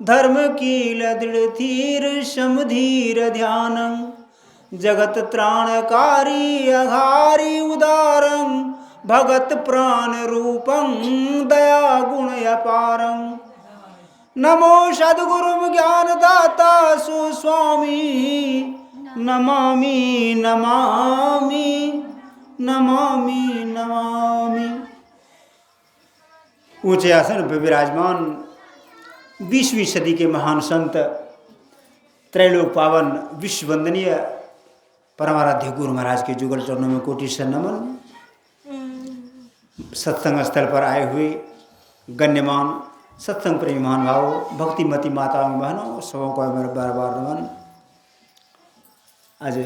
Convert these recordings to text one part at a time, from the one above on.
धर्म कील दृढ़ धीर समधीर ध्यानं जगत त्राणकारी अघारी उदारं भगत प्राण रूपं दया गुण अपारं। नमो सद्गुरु ज्ञानदाता सुस्वामी नमामि नमामि नमामि नमामि। ऊंचे आसन पर विराजमान 20वीं सदी के महान संत त्रैलोक पावन विश्व वंदनीय परमाराध्य गुरु महाराज के जुगल चरणों में कोटि से नमन। सत्संग स्थल पर आए हुए गण्यमान सत्संग प्रेमी महानुभाव भक्तिमती माताओं बहनों सबों को मेरा बार बार नमन। आज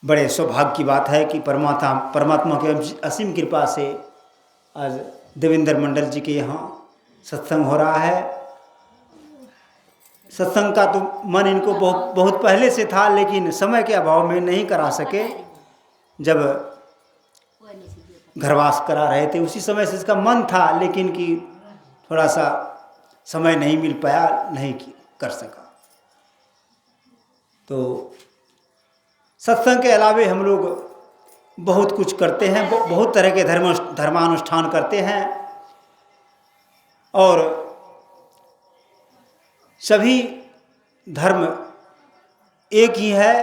बड़े सौभाग्य की बात है कि परमात्मा की असीम कृपा से आज देवेंद्र मंडल जी के यहाँ सत्संग हो रहा है। सत्संग का तो मन इनको बहुत पहले से था, लेकिन समय के अभाव में नहीं करा सके। जब घरवास करा रहे थे उसी समय से इसका मन था, लेकिन कि थोड़ा सा समय नहीं मिल पाया, नहीं कर सका। तो सत्संग के अलावे हम लोग बहुत कुछ करते हैं, बहुत तरह के धर्मानुष्ठान करते हैं और सभी धर्म एक ही है।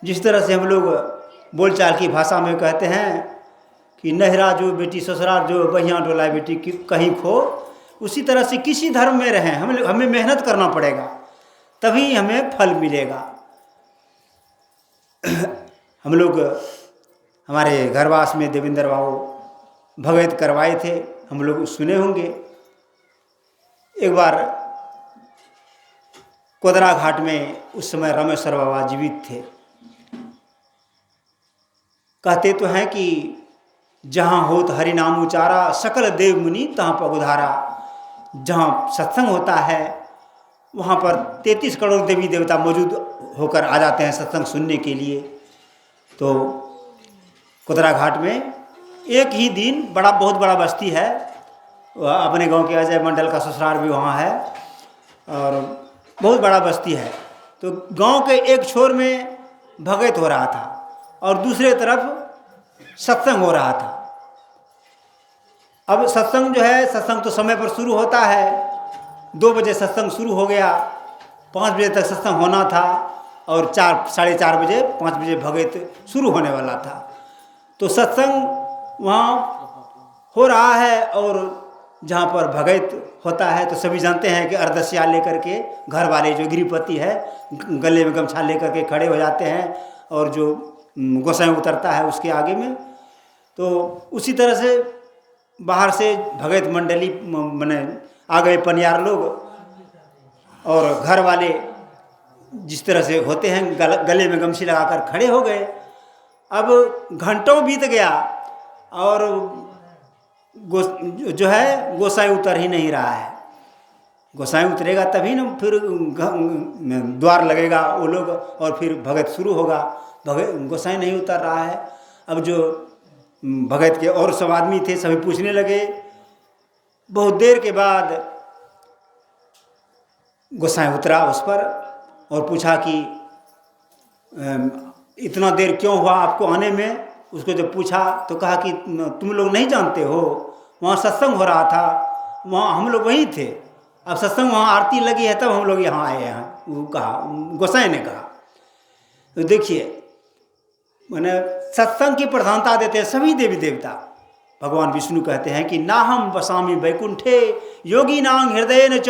जिस तरह से हम लोग बोलचाल की भाषा में कहते हैं कि नहरा जो बेटी ससुराल जो बहियाँ डोला बेटी कहीं खो, उसी तरह से किसी धर्म में रहें हमें मेहनत करना पड़ेगा, तभी हमें फल मिलेगा। हम लोग हमारे घरवास में देवेंद्र बाबू भगवत करवाए थे, हम लोग सुने होंगे। एक बार कोदरा घाट में उस समय रामेश्वर बाबा जीवित थे। कहते तो हैं कि जहाँ होत हरि नाम उचारा सकल देव मुनि तहाँ पगुधारा। जहाँ सत्संग होता है वहाँ पर 33 करोड़ देवी देवता मौजूद होकर आ जाते हैं सत्संग सुनने के लिए। तो कोदरा घाट में एक ही दिन बहुत बड़ा बस्ती है, अपने गांव के अजय मंडल का ससुराल भी वहाँ है और बहुत बड़ा बस्ती है। तो गांव के एक छोर में भगत हो रहा था और दूसरे तरफ सत्संग हो रहा था। अब सत्संग जो है, सत्संग तो समय पर शुरू होता है। 2 बजे सत्संग शुरू हो गया, 5 बजे तक सत्संग होना था और 4-4:30 बजे 5 बजे भगत शुरू होने वाला था। तो सत्संग वहाँ हो रहा है और जहाँ पर भगत होता है तो सभी जानते हैं कि अर्धस्या लेकर के घर वाले जो गृहपति है गले में गमछा लेकर के खड़े हो जाते हैं और जो गोसाई उतरता है उसके आगे में। तो उसी तरह से बाहर से भगत मंडली माने आ गए पनियार लोग और घर वाले जिस तरह से होते हैं गले में गमछी लगाकर खड़े हो गए। अब घंटों बीत गया और जो है गोसाई उतर ही नहीं रहा है। गोसाई उतरेगा तभी ना फिर द्वार लगेगा वो लोग और फिर भगत शुरू होगा। गोसाई नहीं उतर रहा है। अब जो भगत के और सब आदमी थे सभी पूछने लगे। बहुत देर के बाद गोसाई उतरा उस पर और पूछा कि इतना देर क्यों हुआ आपको आने में। उसको जब पूछा तो कहा कि तुम लोग नहीं जानते हो, वहाँ सत्संग हो रहा था, वहाँ हम लोग वहीं थे। अब सत्संग वहाँ आरती लगी है तब हम लोग यहाँ आए हैं, वो कहा, गोसाई ने कहा। तो देखिए मैंने सत्संग की प्रधानता देते हैं सभी देवी देवता। भगवान विष्णु कहते हैं कि नाहम वसामि वैकुंठे योगी नांग हृदय न च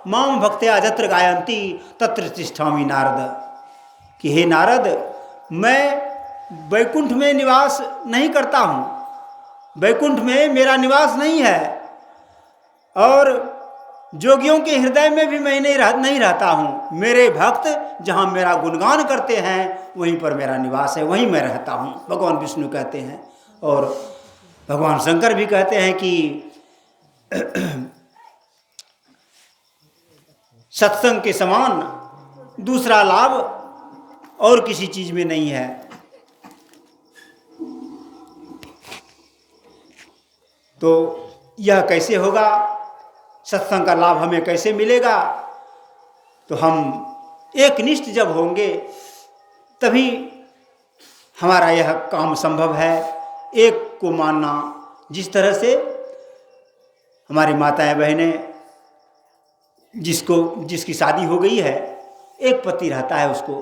माम भक्त्या जत्र गायंती तत्र तिष्ठामि नारद। कि हे नारद, मैं वैकुंठ में निवास नहीं करता हूँ, वैकुंठ में मेरा निवास नहीं है और जोगियों के हृदय में भी मैं नहीं रहता हूँ। मेरे भक्त जहाँ मेरा गुणगान करते हैं वहीं पर मेरा निवास है, वहीं मैं रहता हूँ, भगवान विष्णु कहते हैं। और भगवान शंकर भी कहते हैं कि सत्संग के समान दूसरा लाभ और किसी चीज में नहीं है। तो यह कैसे होगा? सत्संग का लाभ हमें कैसे मिलेगा? तो हम एक निष्ठ जब होंगे तभी हमारा यह काम संभव है। एक को मानना, जिस तरह से हमारी माताएं बहनें जिसकी शादी हो गई है, एक पति रहता है उसको,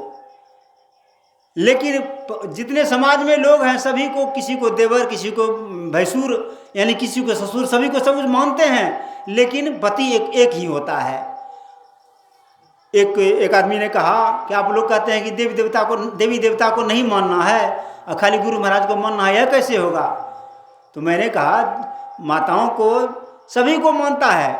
लेकिन जितने समाज में लोग हैं सभी को, किसी को देवर, किसी को भैंसुर, यानी किसी को ससुर, सभी को सब कुछ मानते हैं, लेकिन पति एक ही होता है। एक आदमी ने कहा कि आप लोग कहते हैं कि देवी देवता को नहीं मानना है और खाली गुरु महाराज को मानना है, यह कैसे होगा? तो मैंने कहा माताओं को सभी को मानता है,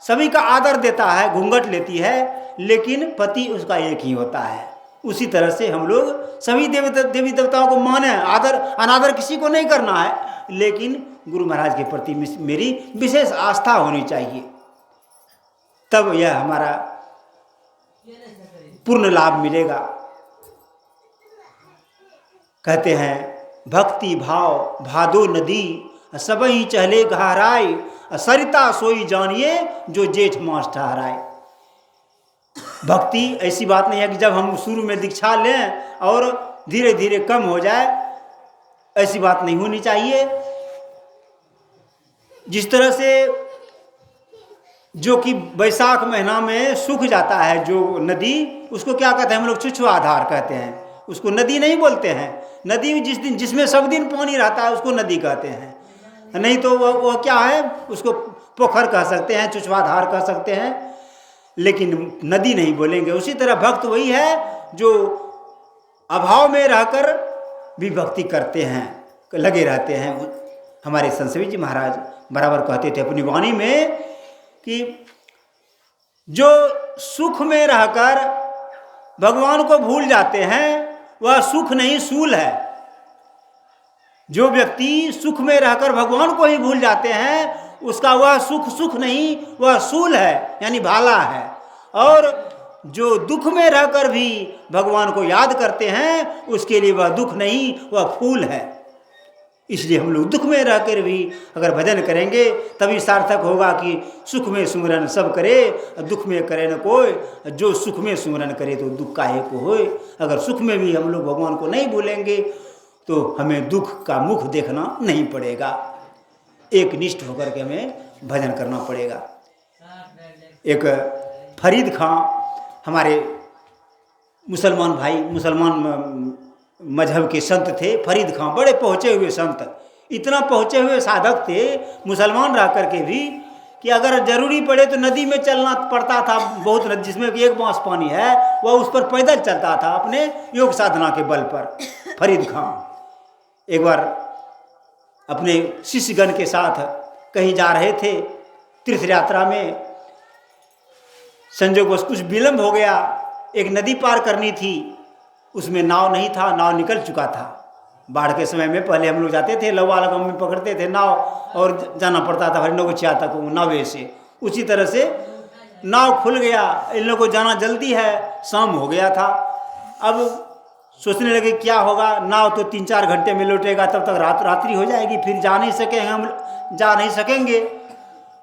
सभी का आदर देता है, घूंघट लेती है, लेकिन पति उसका एक ही होता है। उसी तरह से हम लोग सभी देवी देवताओं को माने, आदर अनादर किसी को नहीं करना है, लेकिन गुरु महाराज के प्रति मेरी विशेष आस्था होनी चाहिए, तब यह हमारा पूर्ण लाभ मिलेगा। कहते हैं भक्ति भाव भादो नदी, सबही चहले गहराई, सरिता सोई जानिए जो जेठ मास ठहराए। भक्ति ऐसी बात नहीं है कि जब हम शुरू में दीक्षा लें और धीरे धीरे कम हो जाए, ऐसी बात नहीं होनी चाहिए। जिस तरह से जो कि बैसाख महीना में सूख जाता है जो नदी, उसको क्या कहते हैं हम लोग? छुछुआधार कहते हैं, उसको नदी नहीं बोलते हैं। नदी जिसमें सब दिन पानी रहता है उसको नदी कहते हैं, नहीं तो वो क्या है, उसको पोखर कह सकते हैं, छुछुआधार कह सकते हैं, लेकिन नदी नहीं बोलेंगे। उसी तरह भक्त वही है जो अभाव में रहकर भी भक्ति करते हैं, लगे रहते हैं। हमारे संत जी महाराज बराबर कहते थे अपनी वाणी में कि जो सुख में रहकर भगवान को भूल जाते हैं वह सुख नहीं सूल है। जो व्यक्ति सुख में रहकर भगवान को ही भूल जाते हैं उसका वह सुख नहीं, वह सूल है, यानी भाला है। और जो दुख में रहकर भी भगवान को याद करते हैं उसके लिए वह दुख नहीं, वह फूल है। इसलिए हम लोग दुख में रहकर भी अगर भजन करेंगे तभी सार्थक होगा कि सुख में सुमिरन सब करे, दुख में करे न कोई, जो सुख में सुमिरन करे तो दुख काहे को होए। अगर सुख में भी हम लोग भगवान को नहीं भूलेंगे तो हमें दुख का मुख देखना नहीं पड़ेगा, एक निष्ठ होकर के हमें भजन करना पड़ेगा। एक फरीद खां हमारे मुसलमान भाई, मुसलमान मजहब के संत थे। फरीद खां बड़े पहुँचे हुए संत, इतना पहुँचे हुए साधक थे मुसलमान रह करके भी कि अगर जरूरी पड़े तो नदी में चलना पड़ता था। बहुत नदी जिसमें एक बांस पानी है वह उस पर पैदल चलता था अपने योग साधना के बल पर। फरीद खां एक बार अपने शिष्यगण के साथ कहीं जा रहे थे तीर्थ यात्रा में, संजोगवश कुछ विलंब हो गया, एक नदी पार करनी थी, उसमें नाव नहीं था, नाव निकल चुका था। बाढ़ के समय में पहले हम लोग जाते थे, लवा लगाम में पकड़ते थे नाव और जाना पड़ता था हरिनौगछिया तक नावे से। उसी तरह से नाव खुल गया, इन लोगों को जाना जल्दी है, शाम हो गया था। अब सोचने लगे क्या होगा, नाव तो 3-4 घंटे में लौटेगा, तब तक रात्रि हो जाएगी, फिर जा नहीं सकेंगे।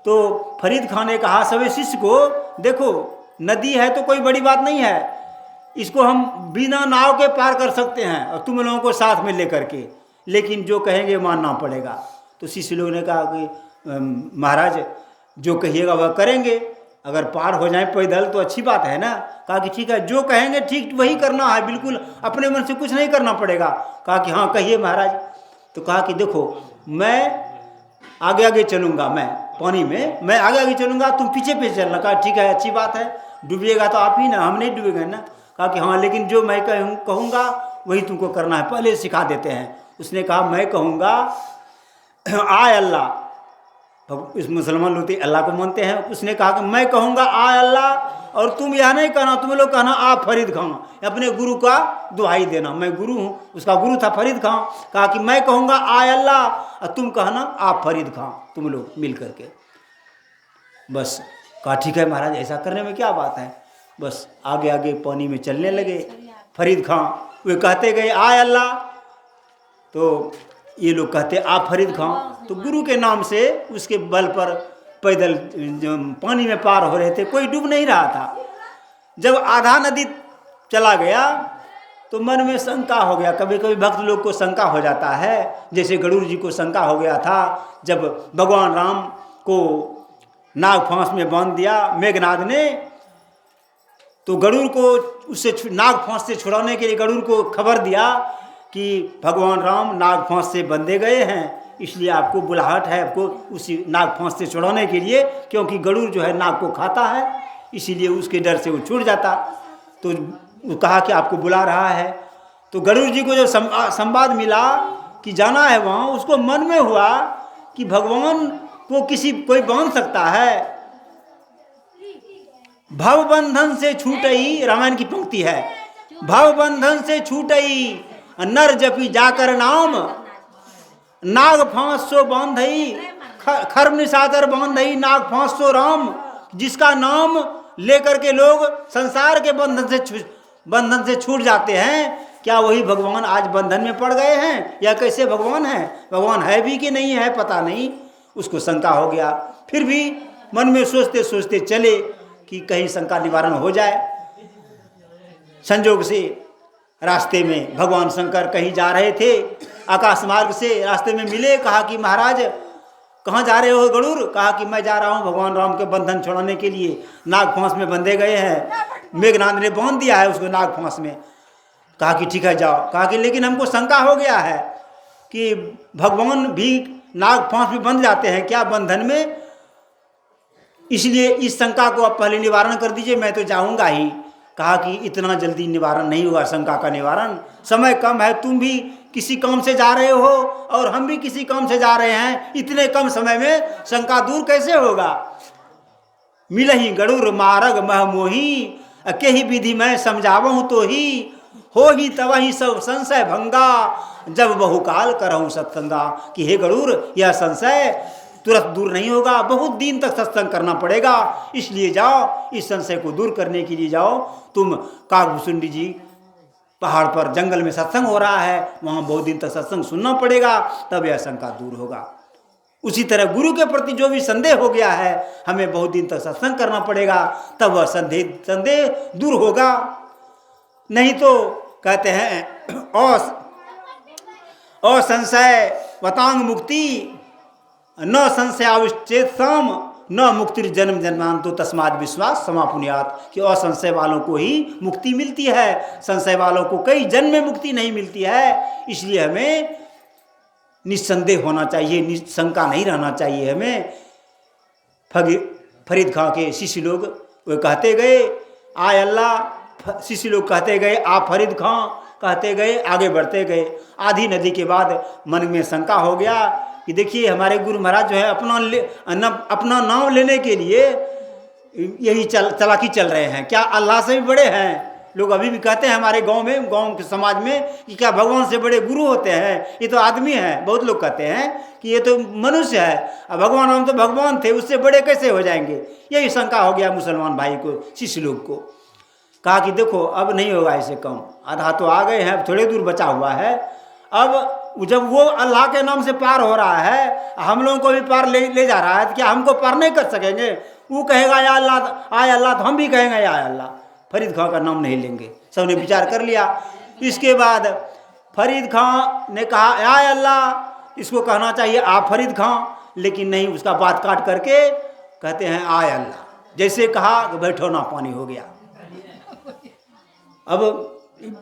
तो फरीद खां ने कहा सभी शिष्य को, देखो नदी है तो कोई बड़ी बात नहीं है, इसको हम बिना नाव के पार कर सकते हैं और तुम लोगों को साथ में लेकर के, लेकिन जो कहेंगे मानना पड़ेगा। तो शिष्य लोगों ने कहा कि महाराज जो कहिएगा वह करेंगे, अगर पार हो जाए पैदल तो अच्छी बात है ना। कहा कि ठीक है, जो कहेंगे ठीक वही करना है, बिल्कुल अपने मन से कुछ नहीं करना पड़ेगा। कहा कि हाँ कहिए महाराज। तो कहा कि देखो मैं आगे आगे चलूँगा, मैं पानी में मैं आगे आगे चलूँगा, तुम पीछे पीछे चलना। कहा ठीक है, अच्छी बात है, डूबिएगा तो आप ही ना, हम नहीं डूबेंगे ना। कहा कि हाँ लेकिन जो मैं कहूँगा वही तुमको करना है, पहले सिखा देते हैं। उसने कहा मैं कहूँगा आय अल्लाह, इस मुसलमान लोग अल्लाह को मानते हैं। उसने कहा कि मैं कहूँगा आय अल्लाह, और तुम यह नहीं कहना, तुम लोग कहना आ फरीद खां, अपने गुरु का दुहाई देना, मैं गुरु हूँ। उसका गुरु था फरीद खां। कहा कि मैं कहूँगा आय अल्लाह और तुम कहना आप फरीद खां, तुम लोग मिल करके। बस कहा ठीक है महाराज, ऐसा करने में क्या बात है। बस आगे आगे पानी में चलने लगे फरीद खां, वे कहते गए आय अल्लाह, तो ये लोग कहते आप फरीद खां। तो गुरु के नाम से उसके बल पर पैदल जो पानी में पार हो रहे थे, कोई डूब नहीं रहा था। जब आधा नदी चला गया तो मन में शंका हो गया। कभी कभी भक्त लोग को शंका हो जाता है, जैसे गरुड़ जी को शंका हो गया था जब भगवान राम को नाग फांस में बांध दिया मेघनाद ने, तो गरुड़ को उससे नाग फांस से छुड़ाने के लिए गरुड़ को खबर दिया कि भगवान राम नाग फांस से बंधे गए हैं, इसलिए आपको बुलाहट है आपको उसी नाग फांस से छुड़ाने के लिए, क्योंकि गरुड़ जो है नाग को खाता है, इसीलिए उसके डर से वो छूट जाता। तो वो कहा कि आपको बुला रहा है। तो गरुड़ जी को जब संवाद मिला कि जाना है वहाँ, उसको मन में हुआ कि भगवान को कोई बांध सकता है। भव बंधन से छूटई, रामायण की पंक्ति है, भव बंधन से छूटई नर जपी जाकर नाम, नाग फांस सो बांधई खर्म निशाचर बांधई नाग फांस सो राम। जिसका नाम लेकर के लोग संसार के बंधन से छूट जाते हैं, क्या वही भगवान आज बंधन में पड़ गए हैं या कैसे भगवान है? भगवान है भी कि नहीं है पता नहीं, उसको शंका हो गया। फिर भी मन में सोचते सोचते चले कि कहीं शंका निवारण हो जाए। संजोग से रास्ते में भगवान शंकर कहीं जा रहे थे, आकाश मार्ग से रास्ते में मिले। कहा कि महाराज कहाँ जा रहे हो गरुड़? कहा कि मैं जा रहा हूँ भगवान राम के बंधन छुड़ाने के लिए, नाग फांस में बंधे गए हैं, मेघनाद ने बांध दिया है उसको नाग फांस में। कहा कि ठीक है जाओ। कहा कि लेकिन हमको शंका हो गया है कि भगवान भी नाग फांस में बंध जाते हैं क्या बंधन में, इसलिए इस शंका को आप पहले निवारण कर दीजिए, मैं तो जाऊंगा ही। कहा कि इतना जल्दी निवारण नहीं होगा शंका का निवारण, समय कम है, तुम भी किसी काम से जा रहे हो और हम भी किसी काम से जा रहे हैं, इतने कम समय में शंका दूर कैसे होगा। मिलहि गरुड़ मारग मह मोही, केहि विधि मैं समझावहु तो ही, हो ही तवहि सब संशय भंगा, जब बहुकाल करहूँ सत्संगा। कि हे गरुड़ यह संशय तुरंत दूर नहीं होगा, बहुत दिन तक सत्संग करना पड़ेगा, इसलिए जाओ इस संशय को दूर करने के लिए जाओ। तुम काकभूषुंडी जी पहाड़ पर जंगल में सत्संग हो रहा है, वहाँ बहुत दिन तक सत्संग सुनना पड़ेगा, तब यह शंका दूर होगा। उसी तरह गुरु के प्रति जो भी संदेह हो गया है, हमें बहुत दिन तक सत्संग करना पड़ेगा, तब वह संदेह दूर होगा। नहीं तो कहते हैं असंशय वतांग मुक्ति न संशयाविच्छेद साम न मुक्तिर जन्म जन्मांतो तस्माद विश्वास समापुनियात। कि असंशय वालों को ही मुक्ति मिलती है, संशय वालों को कई जन्म में मुक्ति नहीं मिलती है। इसलिए हमें निस्संदेह होना चाहिए, निशंका नहीं रहना चाहिए। हमें फरीद खां के शिष्य लोग वे कहते गए आय अल्लाह, शिष्य लोग कहते गए आप फरीद खां, कहते गए आगे बढ़ते गए। आधी नदी के बाद मन में शंका हो गया कि देखिए हमारे गुरु महाराज जो है अपना नाम लेने के लिए यही चलाकी चल रहे हैं, क्या अल्लाह से भी बड़े हैं? लोग अभी भी कहते हैं हमारे गांव के समाज में कि क्या भगवान से बड़े गुरु होते हैं? ये तो आदमी है। बहुत लोग कहते हैं कि ये तो मनुष्य है, अब भगवान हम तो भगवान थे, उससे बड़े कैसे हो जाएंगे? यही शंका हो गया मुसलमान भाई को, शिष्य लोग को। कहा कि देखो अब नहीं होगा ऐसे कम, आधा तो आ गए हैं, थोड़े दूर बचा हुआ है। अब जब वो अल्लाह के नाम से पार हो रहा है, हम लोगों को भी पार ले जा रहा है, तो क्या हमको पार नहीं कर सकेंगे? वो कहेगा या अल्लाह आय अल्लाह, तो हम भी कहेंगे या अल्लाह, फरीद खां का नाम नहीं लेंगे। सबने विचार कर लिया। इसके बाद फरीद खां ने कहा या अल्लाह, इसको कहना चाहिए आप फरीद खां, लेकिन नहीं, उसका बात काट करके कहते हैं आय अल्लाह। जैसे कहा बैठो ना पानी हो गया। अब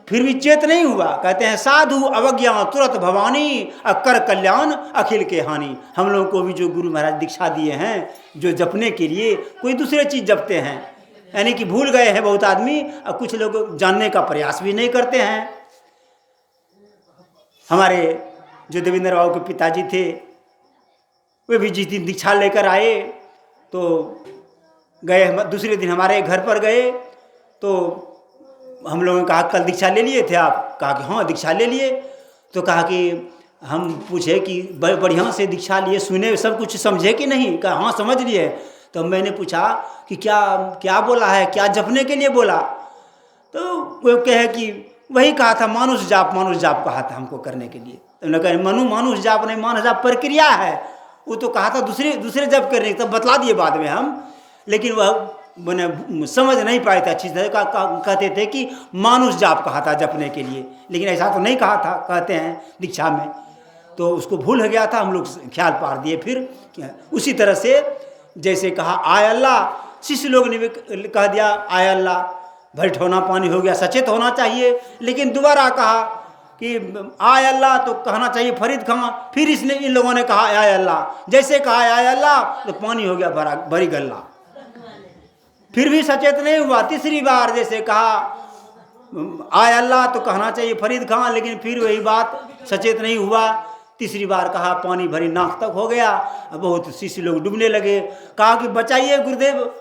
फिर भी चेत नहीं हुआ। कहते हैं साधु अवज्ञा तुरंत भवानी, अकर कल्याण अखिल के हानि। हम लोगों को भी जो गुरु महाराज दीक्षा दिए हैं, जो जपने के लिए कोई दूसरे चीज जपते हैं, यानी कि भूल गए हैं बहुत आदमी, और कुछ लोग जानने का प्रयास भी नहीं करते हैं। हमारे जो देवेंद्र बाबू के पिताजी थे, वे भी जिस दिन दीक्षा लेकर आए तो गए, दूसरे दिन हमारे घर पर गए, तो हम लोगों ने कहा कल दीक्षा ले लिए थे आप? कहा कि हाँ दीक्षा ले लिए। तो कहा कि हम पूछे कि बढ़िया से दीक्षा लिए, सुने, सब कुछ समझे कि नहीं? कहा हाँ समझ लिए। तो मैंने पूछा कि क्या बोला है, क्या जपने के लिए बोला? तो वो कहे कि वही कहा था मानुष जाप कहा था हमको करने के लिए। तो उन्होंने कहा मानुष जाप नहीं, मानस जाप प्रक्रिया है, वो तो कहा था दूसरे दूसरे जप करने, तब बतला दिए बाद में हम, लेकिन वह मैंने समझ नहीं पाए थे अच्छी तरह कहते थे कि मानुष जाप कहा था जपने के लिए, लेकिन ऐसा तो नहीं कहा था, कहते हैं दीक्षा में, तो उसको भूल हो गया था, हम लोग ख्याल पार दिए। फिर उसी तरह से जैसे कहा आय अल्लाह, शिष्य लोग ने कह दिया आय अल्लाह, भरी ठोना पानी हो गया, सचेत होना चाहिए, लेकिन दोबारा कहा कि आय अल्लाह तो कहना चाहिए फरीद खां, फिर इसने इन लोगों ने कहा आय अल्लाह, जैसे कहा आय अल्लाह तो पानी हो गया भरी गल्ला, फिर भी सचेत नहीं हुआ। तीसरी बार जैसे कहा आय अल्लाह तो कहना चाहिए फरीद खां, लेकिन फिर वही बात, सचेत नहीं हुआ। तीसरी बार कहा, पानी भरी नाक तक हो गया, बहुत शिष्य लोग डूबने लगे। कहा कि बचाइए गुरुदेव,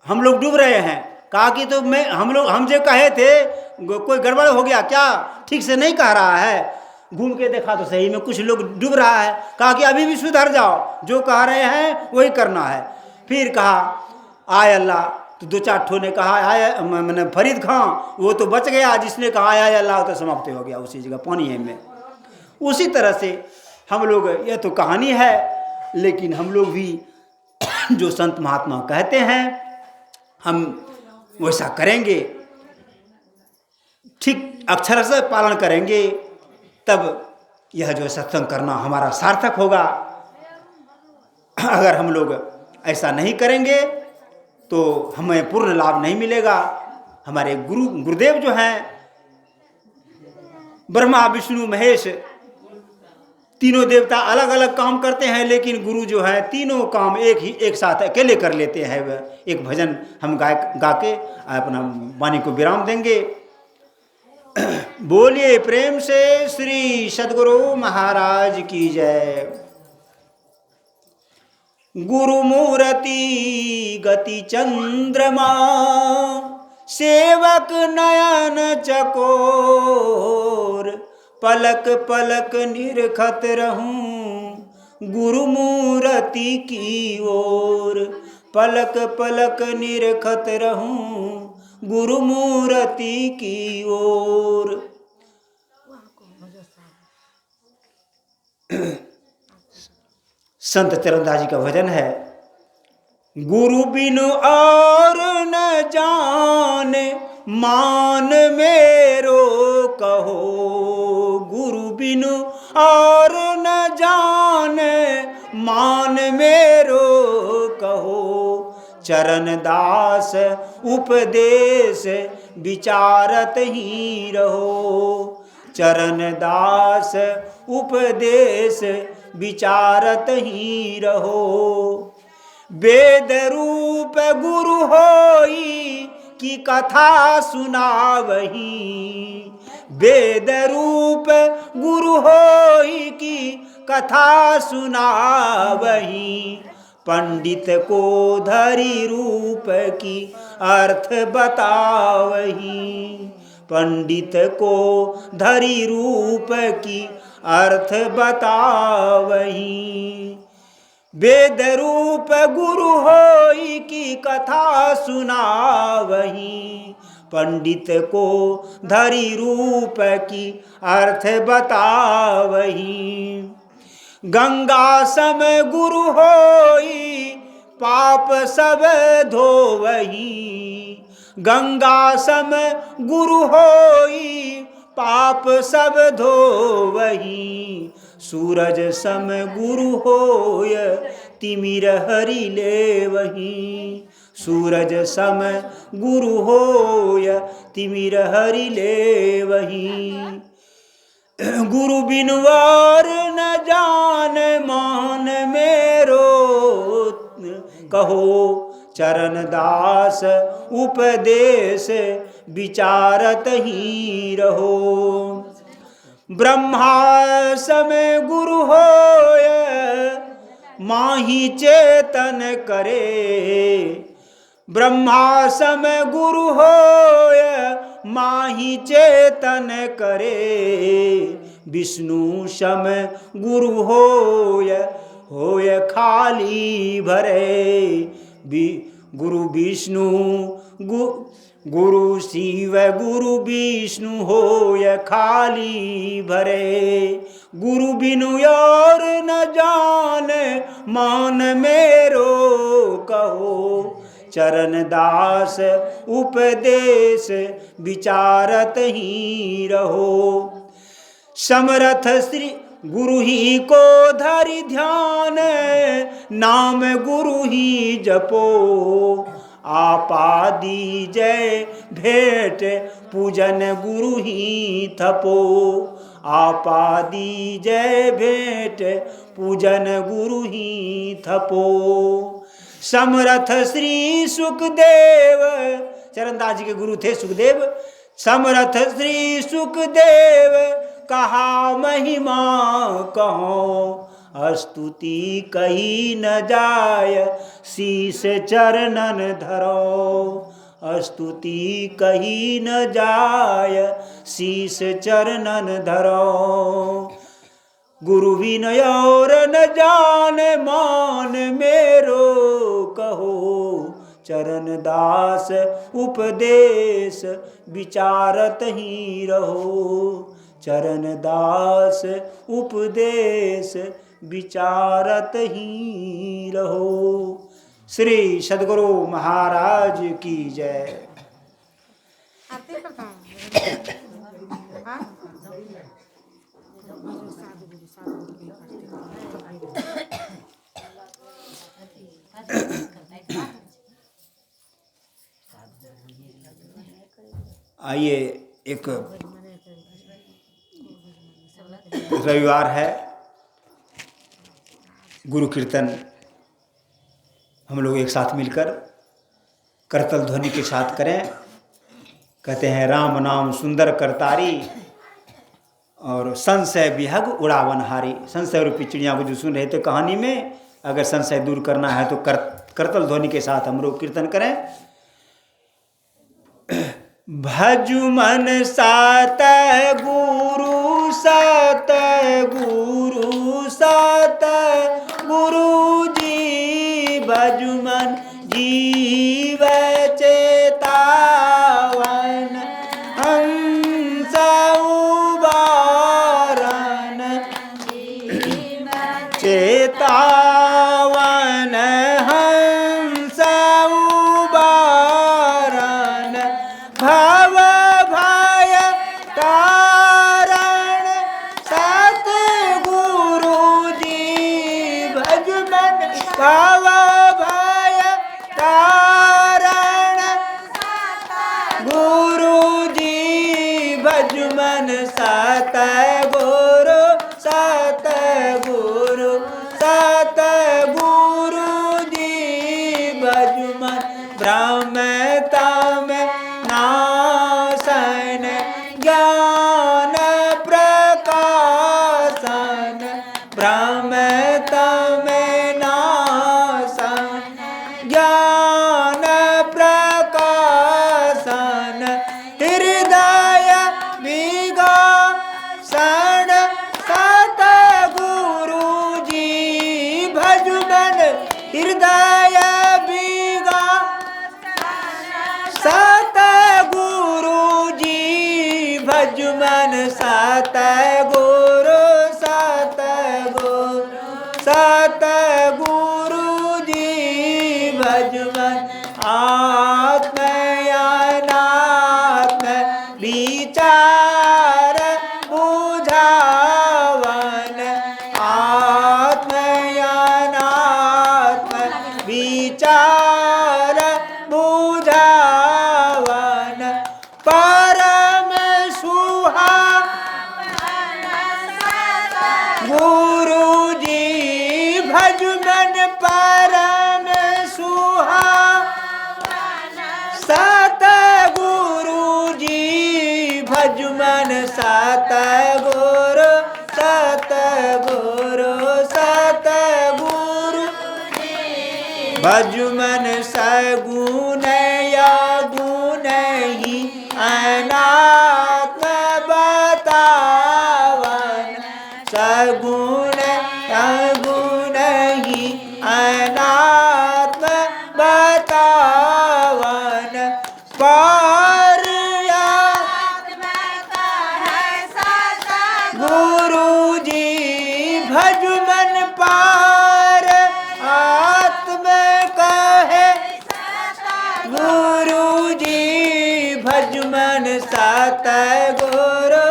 हम लोग डूब रहे हैं। कहा कि तो हम जो कहे थे कोई गड़बड़ हो गया क्या, ठीक से नहीं कह रहा है। घूम के देखा तो सही में कुछ लोग डूब रहा है। कहा कि अभी भी सुधर जाओ, जो कह रहे हैं वही करना है। फिर कहा आय अल्लाह, तो दो चार ठो ने कहा आय, मैंने फरीद खां वो तो बच गया, जिसने कहा आय अल्लाह तो समाप्त हो गया उसी जगह पानी है में। उसी तरह से हम लोग, यह तो कहानी है, लेकिन हम लोग भी जो संत महात्मा कहते हैं हम वैसा करेंगे, ठीक अक्षर से पालन करेंगे, तब यह जो सत्संग करना हमारा सार्थक होगा। अगर हम लोग ऐसा नहीं करेंगे तो हमें पूर्ण लाभ नहीं मिलेगा। हमारे गुरुदेव जो हैं, ब्रह्मा विष्णु महेश तीनों देवता अलग अलग काम करते हैं, लेकिन गुरु जो है तीनों काम एक साथ अकेले कर लेते हैं। एक भजन हम गा के अपना वाणी को विराम देंगे। बोलिए प्रेम से श्री सद्गुरु महाराज की जय। गुरु मूर्ति गति चंद्रमा, सेवक नयन चकोर, पलक पलक निरखत रहूं गुरु मूर्ति की ओर, पलक पलक निरखत रहूं गुरु मूर्ति की ओर। संत चरणदास जी का भजन है। गुरु बिनु और न जाने मान मेरो कहो, गुरु बिनु और न जाने मान मेरो कहो, चरण दास उपदेश विचारत ही रहो, चरण दास उपदेश विचारत ही रहो। वेद रूप गुरु होई की कथा सुनावही, वेद रूप गुरु होई की कथा सुनावही, पंडित को धरी रूप की अर्थ बतावही, पंडित को धरी रूप की अर्थ बतावही। वेद रूप गुरु होई की कथा सुनावही, पंडित को धरी रूप की अर्थ बतावही। गंगा सम गुरु होई पाप सब धोवही, गंगा सम गुरु होई पाप सब धोवही, सूरज सम गुरु होय तिमिर हरि लेवही, सूरज सम गुरु होय तिमिर हरि लेवही। गुरु बिनु और न जान मान मेरो कहो, चरण दास उपदेश विचारत ही रहो। ब्रह्मा समय गुरु होय माही चेतन करे, ब्रह्मा समय गुरु होय माही चेतन करे, विष्णु समय गुरु होय खाली भरे, गुरु विष्णु गुरु शिव गुरु विष्णु होय खाली भरे, गुरु बिनु और न जान मान मेरो कहो, चरण दास उपदेश विचारत ही रहो। समरथ श्री गुरु ही को धरि ध्यान, नाम गुरु ही जपो, आपा दीजय भेंट पूजन गुरु ही थपो, आपा दीजय भेंट पूजन गुरु ही थपो। समरथ श्री सुखदेव, चरणदास जी के गुरु थे सुखदेव। समरथ श्री सुखदेव कहा महिमा कहो, स्तुति कही न जाय शीस चरणन धरो, स्तुति कही न जाय शीस चरणन धरो। गुरु विनय और न जान मान मेरो कहो, चरण दास उपदेश विचारत ही रहो, चरण दास उपदेश विचारत ही रहो। श्री सद्गुरु महाराज की जय। आइए, एक रविवार है, गुरु कीर्तन हम लोग एक साथ मिलकर करतल ध्वनि के साथ करें। कहते हैं राम नाम सुंदर करतारी और संशय विहग उड़ावनहारी। संशय रूपी चिड़िया को जो सुन रहे थे कहानी में, अगर संशय दूर करना है तो करतल ध्वनि के साथ हम लोग कीर्तन करें। भजु मन सात गुरु सात गुरु सात गुरु जी, भजु मन जीव चेतावन हंस उबारन, चेतावन हंस उबारन, भव भय तारण सतगुरु जी, भज मन भव भय तारण गुरु जी, भज मन सतगुरु सतगुरु सतगुरु जी, भज मन ब्रह्मता में नासन ज्ञान प्रकाशन, ब्रह्मता में नासन ज्ञान प्रकाशन, हृदय विगासन सतगुरु जी, भज मन हृदय सतगुरु जी, भज मन सतगुरु सतगुरु सतगुरु जी, भज मन आत्म अनात्म विचार बुझावन, आत्म अनात्म विचार बुझावन, परम सुहावन गुरु जी, भज मन परम सुहावन सतगुरु जी, भज मन सतगुरु सतगुरु सतगुरु जी, भज मन सगुण या गुण ही अनात्म बतावन, सगुण अगुण ही अनात्म बतावन, पार गुरु जी भज मन पार आत्म कहे गुरु जी भज मन सत गुरु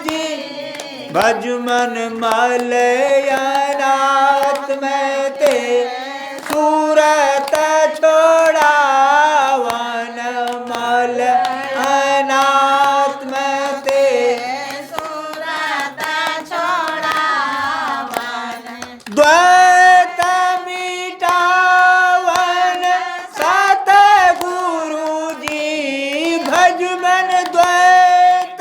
जी भज मन मलयनाथ में ते सूरत छोड़ावन मल अनाथ में ते द्वैत मिटावन सत गुरु जी भज मन द्वैत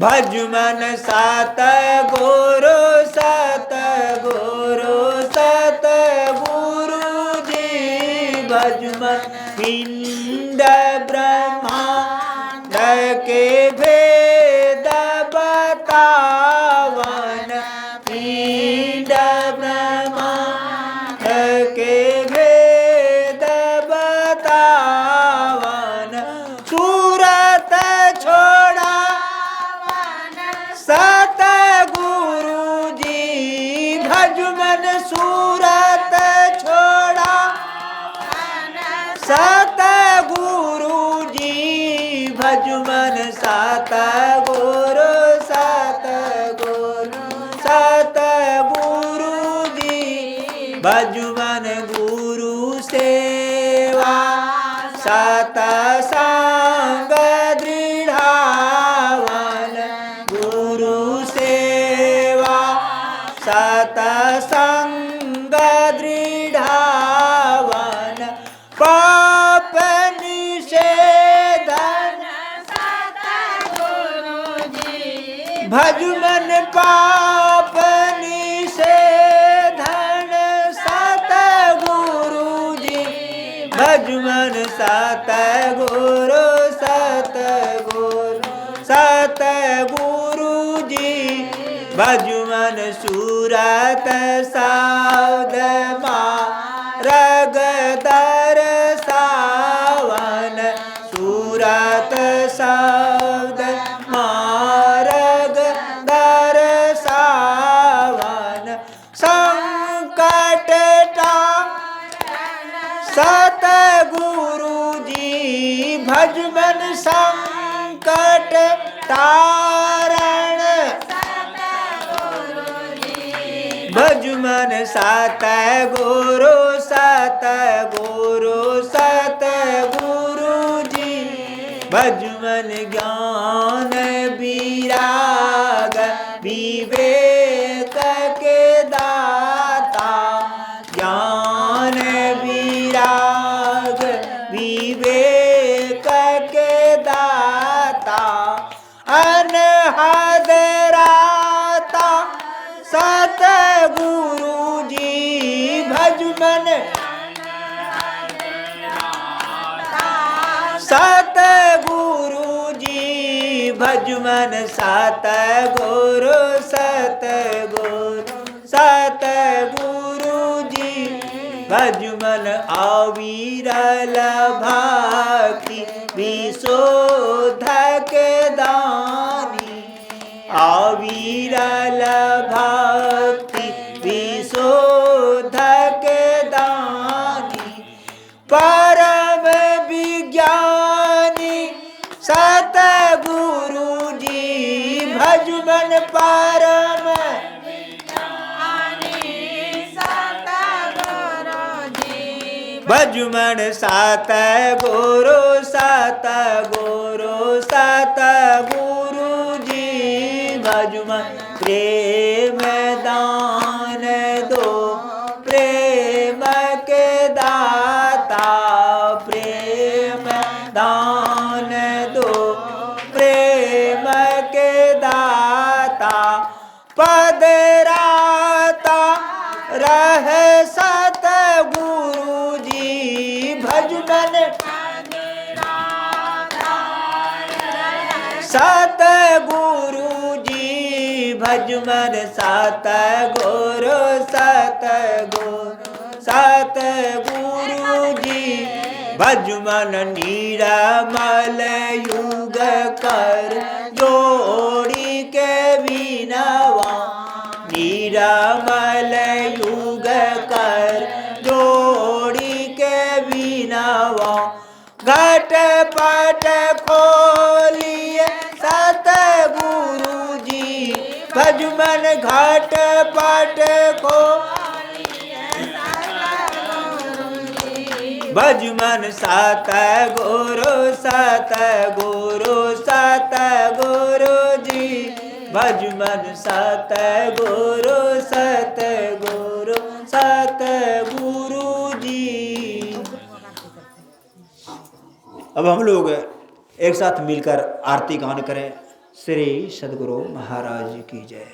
भज मन सत गुरु जी भज मन पिंड ब्रह्मांड के भेद बतावन पिंड ब्रह्मांड के भेद बतावन सूरत छोड़ा सत गुरु जी भज मन सूरत छोड़ा सत गुरु जी भज मन सत गुरु जी भज मन गुरु सेवा सत संग दृढ़ावन गुरु सेवा सत संग दृढ़ावन पाप निषेधन भज मन पाप निषेधन सत गुरु जी भज मन सत गुरु जी भज मन सूरत सावध मार्ग दर्शावन सूरत सावध मार्ग दर्शावन संकट सत गुरु जी भज मन संकट तारण भज मन सत गुरु जी भज मन ज्ञान विराग विवेक के दाता ज्ञान विराग विवेक के दाता अनहद राता सत गुरु जी भज मन सत गुरु जी भज मन सत गुरु जी भज मन अविरल भक्ति विशोध के दानी अविरल भक्ति विशोध के दानी परम विज्ञानी सत गुरु जी भज मन परम भज मन सत गुरु जी भज मन प्रेम दान दो प्रेम के दाता प्रेम दान दो प्रेम के दाता पद राता रह सत गुरु जी भज मन सत गुरु जी भजमन सतगुरु जी भजमन नीरामल युग कर जोड़ी के बिनवा नीरामल युग कर जोड़ी के बिनवा घट पट खोलिए सतगुरु जी भजमन घट पट भजमन सतगुरु जी भजमन सतगुरु जी। अब हम लोग एक साथ मिलकर आरती गान करें। श्री सद्गुरु महाराज की जय।